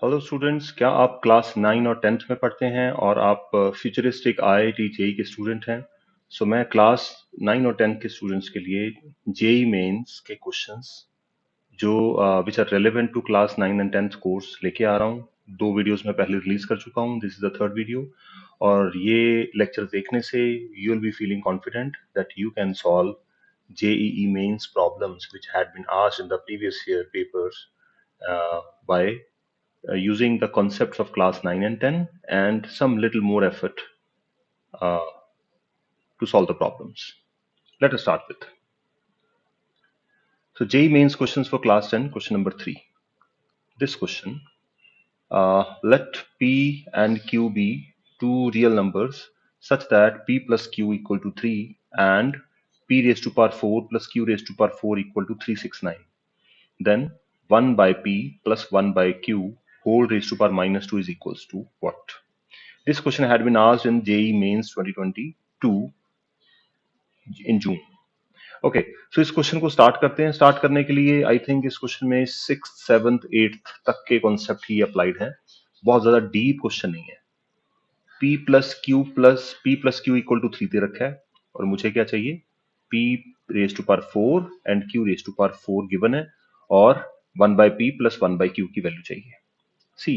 Hello students, क्या आप class 9 और 10th में पढ़ते हैं और आप फ्यूचरिस्टिक आईआईटी जेई के स्टूडेंट हैं। मैं क्लास 9 और 10th के स्टूडेंट्स के लिए जेई मेंस के क्वेश्चंस जो which are relevant to class 9 and 10th course लेके आ रहा हूँ। दो वीडियोस मैं पहले रिलीज कर चुका हूँ, this is the third video. और ये लेक्चर देखने से you will be feeling confident that you can solve JEE mains problems which had been asked in the previous year papers by using the concepts of class 9 and 10 and some little more effort uh, to solve the problems. Let us start with. So JEE mains questions for class 10, question number 3. This question, let P and Q be two real numbers such that P plus Q equal to 3 and P raised to power 4 plus Q raised to power 4 equal to 369. Then 1 by P plus 1 by Q whole raised to power minus 2 is equals to what? This question had been asked in JEE Mains 2022 in June. Okay, सो इस question को start करते हैं। Start करने के लिए I think इस question में 6th 7th 8th तक के कॉन्सेप्ट ही अप्लाइड है, बहुत ज्यादा डीप क्वेश्चन नहीं है। P plus q equal to 3 दे रखा है और मुझे क्या चाहिए, P raise to power 4 and Q raise to power 4 given है और 1 by P plus 1 by Q की वैल्यू चाहिए। सी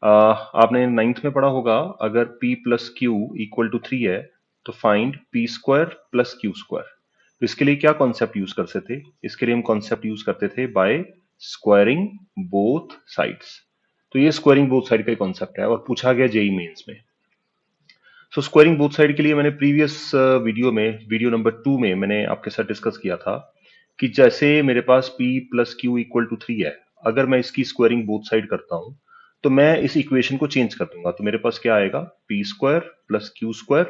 आपने 9th में पढ़ा होगा, अगर P plus q equal to 3 है तो find P square plus Q square. तो इसके लिए क्या कॉन्सेप्ट यूज करते थे, इसके लिए हम कॉन्सेप्ट यूज करते थे बाय स्क्वायरिंग बोथ साइड्स। तो ये स्क्वायरिंग बोथ साइड का कॉन्सेप्ट है और पूछा गया जेई मेंस में। सो स्क्वायरिंग बोथ साइड के लिए मैंने प्रीवियस वीडियो में, वीडियो नंबर 2 में मैंने आपके साथ डिस्कस किया था कि जैसे मेरे पास P plus q equal to 3 है, अगर मैं इसकी स्क्वायरिंग बोथ साइड करता हूं तो मैं इस इक्वेशन को चेंज कर दूंगा। तो मेरे पास क्या आएगा, p square plus Q square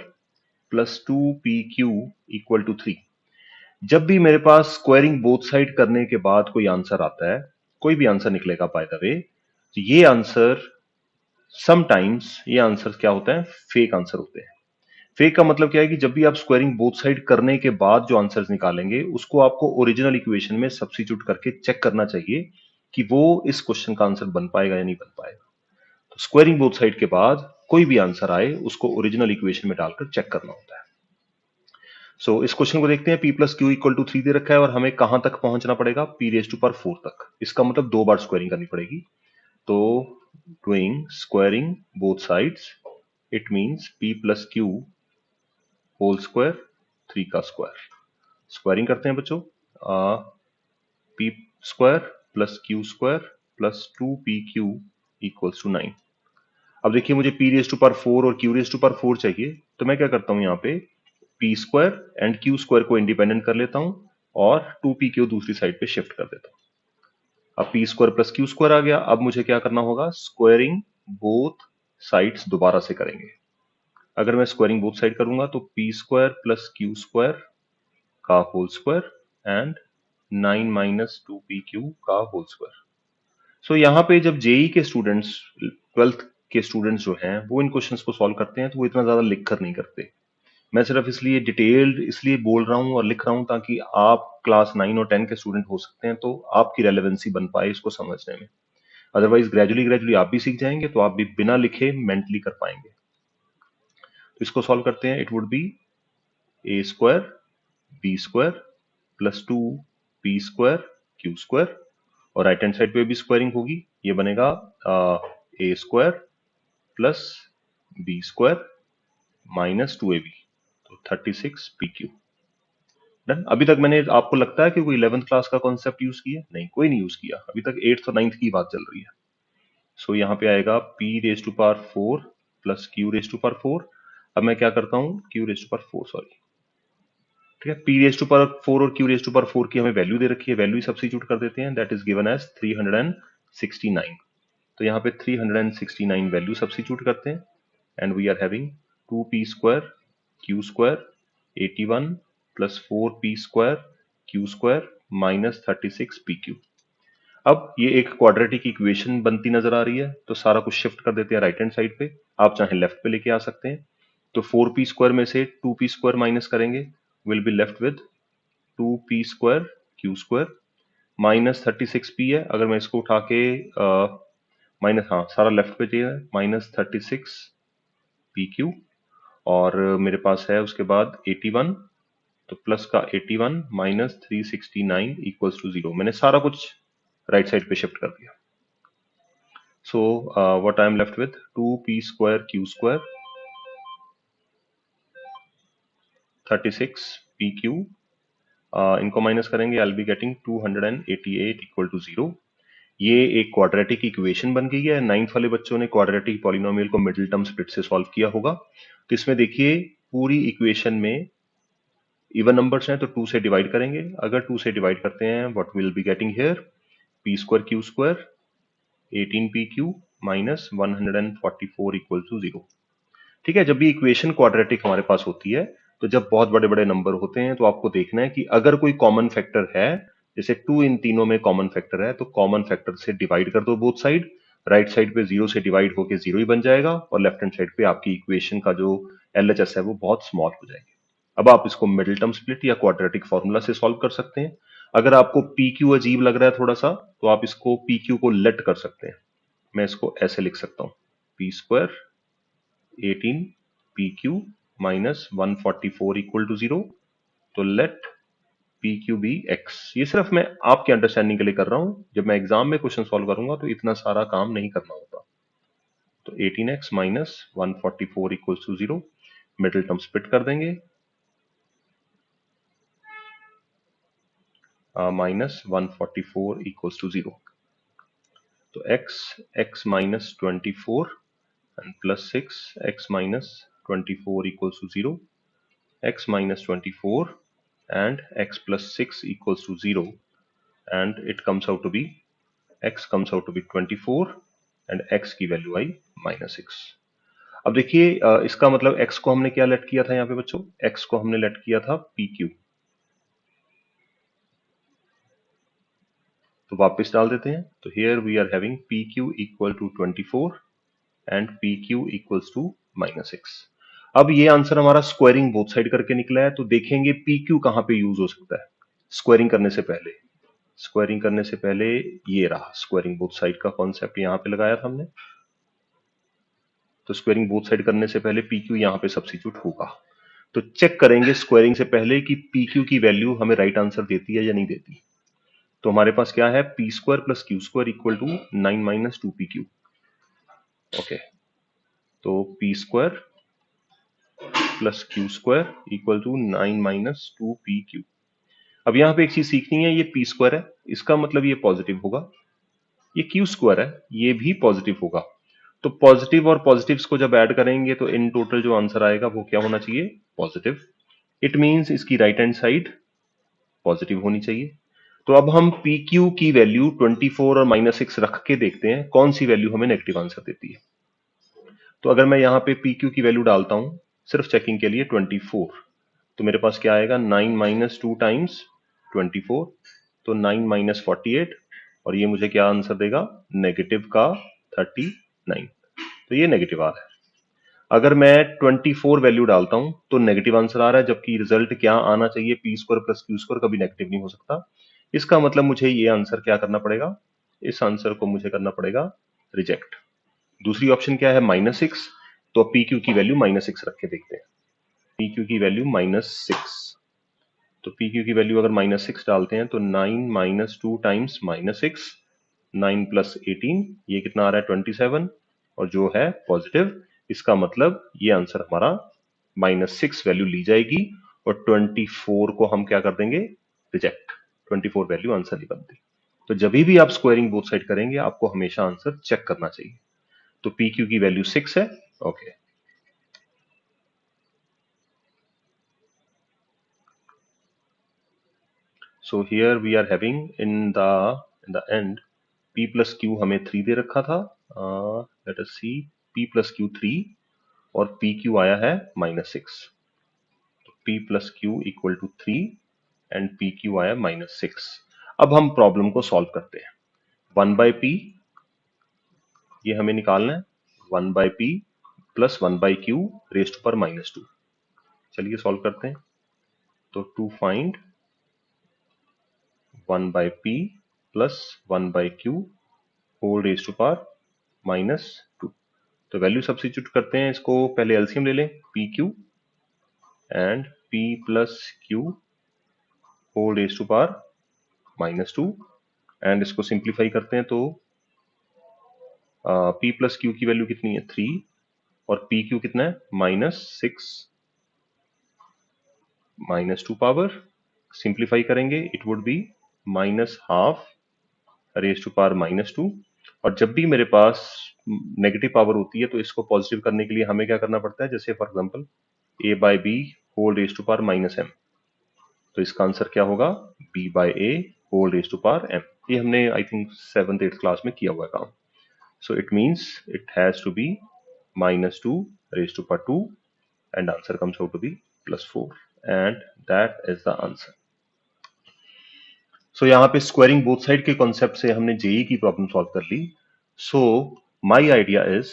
plus 2PQ equal to 3। जब भी मेरे पास स्क्वायरिंग बोथ साइड करने के बाद कोई आंसर आता है, कोई भी आंसर निकलेगा बाय द वे, तो ये आंसर समटाइम्स, ये आंसर क्या होता है, फेक आंसर होते हैं। फेक का मतलब क्या है कि जब भी आप स्क्वायरिंग बोथ साइड करने के बाद जो आंसर्स निकालेंगे उसको आपको ओरिजिनल इक्वेशन में सब्स्टिट्यूट करके चेक करना चाहिए कि वो इस क्वेश्चन का आंसर बन पाएगा या नहीं बन पाएगा। तो स्क्वायरिंग बोथ साइड के बाद कोई भी आंसर आए उसको ओरिजिनल इक्वेशन में डालकर चेक करना होता है। इस क्वेश्चन को देखते हैं। P plus q equal to 3 दे रखा है और हमें कहां तक पहुंचना पड़ेगा, P रेज टू पावर 4 तक। इसका मतलब 2 बार स्क्वायरिंग करनी पड़ेगी। तो doing squaring both sides it means P plus q whole square 3 का स्क्वायर। स्क्वायरिंग करते हैं बच्चों, P square plus Q square plus 2PQ equals to 9। अब देखिए, मुझे P रेज टू पावर 4 और Q रेज टू पावर 4 चाहिए, तो मैं क्या करता हूं, यहाँ पे P square and Q square को इंडिपेंडेंट कर लेता हूं और 2PQ दूसरी साइड पे शिफ्ट कर देता हूं। अब P square plus Q square आ गया। अब मुझे क्या करना होगा, स्क्वायरिंग बोथ साइड्स दोबारा से करेंगे। अगर मैं स्क्वायरिंग बोथ साइड करूंगा तो P square plus Q square का whole square and 9 minus 2PQ का होल स्क्वायर। यहाँ पे जब जेई के स्टूडेंट्स, 12th के स्टूडेंट्स जो हैं, वो इन क्वेश्चंस को सॉल्व करते हैं तो वो इतना ज्यादा लिख कर नहीं करते। मैं सिर्फ इसलिए डिटेल्ड इसलिए बोल रहा हूं और लिख रहा हूं ताकि आप क्लास 9 और 10 के स्टूडेंट हो सकते हैं, तो आपकी रेलेवेंसी बन पाए इसको समझने में। अदरवाइज ग्रेजुअली ग्रेजुअली आप भी सीख जाएंगे तो आप भी बिना लिखे मेंटली कर पाएंगे। तो इसको सॉल्व करते हैं। It would be A square B square plus 2P square Q square और राइट हैंड साइड पे भी स्क्वायरिंग होगी। ये बनेगा A square plus B square minus 2AB, तो 36PQ। डन। अभी तक मैंने, आपको लगता है कि कोई 11th क्लास का कॉन्सेप्ट यूज किया? नहीं, कोई नहीं यूज किया अभी तक। 8th और 9th की बात चल रही है। यहाँ पे आएगा P raise to power 4 plus Q raise to power 4। अब मैं क्या करता हूँ, Q raise to power 4, sorry, ठीक है। P रेज टू पावर 4 और Q रेज टू पावर 4 की हमें वैल्यू दे रखी है, वैल्यू सब्स्टिट्यूट कर देते हैं। That is given as 369। तो यहाँ पे 369 वैल्यू सब्स्टिट्यूट करते हैं and we are having 2P square Q square 81 plus 4P square Q square minus 36PQ। अब ये एक क्वाड्रेटिक इक्वेशन बनती नजर आ रही है, तो सारा कुछ शिफ्ट कर देते हैं राइट हैंड साइड पे। आप चाहे लेफ्ट पे लेके आ सकते हैं। तो 4P स्क्वायर में से 2P स्क्वायर माइनस करेंगे, will be left with 2P square Q square minus 36P है। अगर मैं इसको उठा के माइनस, हाँ सारा लेफ्ट पे चाहिए, -36 पी क्यू, और मेरे पास है उसके बाद 81, तो प्लस का 81 माइनस 369 इक्वल्स टू 0। मैंने सारा कुछ राइट साइड पे शिफ्ट कर दिया। So what I am left with 2p² q² 36 pq, इनको माइनस करेंगे, I will be getting 288 equal to 0। ये एक क्वाड्रेटिक इक्वेशन बन गई है। 9th वाले बच्चों ने क्वाड्रेटिक पॉलिनोमियल को मिडिल टर्म स्प्लिट से सॉल्व किया होगा। तो इसमें देखिए पूरी इक्वेशन में इवन नंबर्स हैं तो 2 से डिवाइड करेंगे। अगर 2 से डिवाइड करते हैं, what will be getting here, p² q² 18pq minus 144 equal to 0। ठीक है, जब भी इक्वेशन क्वाड्रेटिक हमारे पास होती है, तो जब बहुत बड़े बड़े नंबर होते हैं तो आपको देखना है कि अगर कोई कॉमन फैक्टर है, जैसे 2 इन तीनों में कॉमन फैक्टर है, तो कॉमन फैक्टर से डिवाइड कर दो बोथ साइड। राइट साइड पे 0 से डिवाइड होके 0 ही बन जाएगा, और लेफ्ट हैंड साइड पे आपकी इक्वेशन का जो LHS है वो बहुत स्मॉल हो जाएगी। अब आप इसको मिडिल टर्म स्प्लिट या क्वाड्रेटिक फॉर्मूला से सॉल्व कर सकते हैं। अगर आपको PQ अजीब लग रहा है थोड़ा सा, तो आप इसको PQ को लेट कर सकते हैं। मैं इसको ऐसे लिख सकता हूं, p² 18pq minus 144 equal to 0। तो लेट pq बी x। ये सिर्फ मैं आपके अंडरस्टैंडिंग के लिए कर रहा हूं, जब मैं एग्जाम में क्वेश्चन सॉल्व करूंगा तो इतना सारा काम नहीं करना होता। तो 18x minus 144 equal to 0, middle term split कर देंगे, माइनस 144 इक्वल टू 0। तो x minus 24 and plus 6, x minus 24 equal to 0, x minus 24 and x plus 6 equals to 0, and it comes out to be, x comes out to be 24 and x की value आई -6। अब देखिए इसका मतलब x को हमने क्या late किया था यहाँ पे बच्चों, x को हमने लेट किया था pq। तो वापस डाल देते हैं, तो here we are having pq equal to 24 and pq equals to -6। अब ये आंसर हमारा स्क्वायरिंग बोथ साइड करके निकला है, तो देखेंगे pq कहां पे यूज हो सकता है स्क्वायरिंग करने से पहले। स्क्वायरिंग करने से पहले ये रहा स्क्वायरिंग बोथ साइड का कॉन्सेप्ट यहां पे लगाया था हमने। तो स्क्वायरिंग बोथ साइड करने से पहले PQ यहां पे सब्स्टिट्यूट होगा। तो चेक करेंगे स्क्वायरिंग से पहले कि PQ की वैल्यू हमें राइट आंसर देती है या नहीं देती। तो हमारे पास क्या है, p² plus q² equal to 9 minus 2pq। Okay, तो p² plus q² equal to 9 minus 2pq। अब यहां पे एक चीज सीखनी है, ये p² है, इसका मतलब ये पॉजिटिव होगा, ये q² है, ये भी पॉजिटिव होगा। तो पॉजिटिव और पॉजिटिव्स को जब ऐड करेंगे तो इन टोटल जो आंसर आएगा वो क्या होना चाहिए, पॉजिटिव। इट मींस इसकी राइट हैंड साइड पॉजिटिव होनी चाहिए। तो अब हम PQ की वैल्यू 24 और -6 रख के देखते हैं कौन सी वैल्यू हमें नेगेटिव आंसर देती है। तो अगर मैं यहां पे PQ की वैल्यू डालता हूं सिर्फ चेकिंग के लिए 24, तो मेरे पास क्या आएगा, 9 माइनस 2 टाइम्स 24, तो 9 माइनस 48, और ये मुझे क्या आंसर देगा, नेगेटिव का 39। तो ये नेगेटिव आ रहा है। अगर मैं 24 वैल्यू डालता हूं तो नेगेटिव आंसर आ रहा है, जबकि रिजल्ट क्या आना चाहिए, p² प्लस q² कभी नेगेटिव नहीं हो सकता। इसका मतलब मुझे ये आंसर क्या करना पड़ेगा, इस आंसर को मुझे करना पड़ेगा रिजेक्ट। दूसरी ऑप्शन क्या है, -6। तो PQ की वैल्यू -6 रख के देखते हैं। PQ की वैल्यू -6, तो PQ की वैल्यू अगर -6 डालते हैं तो 9 माइनस 2 टाइम्स -6, 9 प्लस 18, ये कितना आ रहा है 27, और जो है पॉजिटिव। इसका मतलब ये आंसर हमारा -6 वैल्यू ली जाएगी, और 24 को हम क्या कर देंगे, रिजेक्ट। 24 वैल्यू आंसर नहीं बनती। तो जब भी आप स्क्वायरिंग बोथ साइड करेंगे आपको हमेशा आंसर चेक करना चाहिए। तो PQ की वैल्यू 6 है। Okay, so here we are having in the end p plus q हमें 3 दे रखा था, let us see, p plus q 3 और PQ आया है -6। तो p plus q equal to 3 and PQ आया -6। अब हम प्रॉब्लम को सॉल्व करते हैं। 1/p ये हमें निकालना है, 1/p प्लस 1/q रेस्ट पर -2। चलिए सॉल्व करते हैं। तो to find 1/p plus 1/q whole raised to power -2। तो वैल्यू सब्स्टिट्यूट करते हैं, इसको पहले एलसीएम ले लें, p q and p plus q whole raise to power -2 and इसको सिंप्लीफाई करते हैं तो पी प्लस क्यू की वैल्यू कितनी है 3 और पी क्यू कितना है -6 -2 पावर, सिंप्लीफाई करेंगे it would be -12 raise to power -2। और जब भी मेरे पास नेगेटिव पावर होती है तो इसको पॉजिटिव करने के लिए हमें क्या करना पड़ता है, जैसे for example a by b whole raise to power -m, तो इसका आंसर क्या होगा b by a whole raise to power m। ये हमने I think 7th 8th class में किया हुआ है काम। So it means it has to be -2 raised to power 2 and answer comes out to be +4 and that is the answer. So यहाँ पे squaring both side के कॉन्सेप्ट से हमने जेई की प्रॉब्लम सॉल्व कर ली। सो माय आइडिया इज,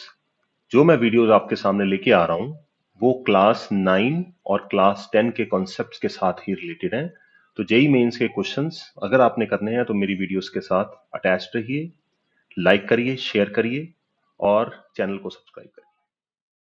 जो मैं videos आपके सामने लेके आ रहा हूँ वो क्लास 9 और क्लास 10 के कॉन्सेप्ट्स के साथ ही रिलेटेड हैं। तो जेई मेंस के क्वेश्चंस अगर आपने करने हैं तो मेरी वीडियोस के साथ अटैच्ड रहिए, लाइक करिए, शेयर करिए और चैनल को सब्सक्राइब करिए।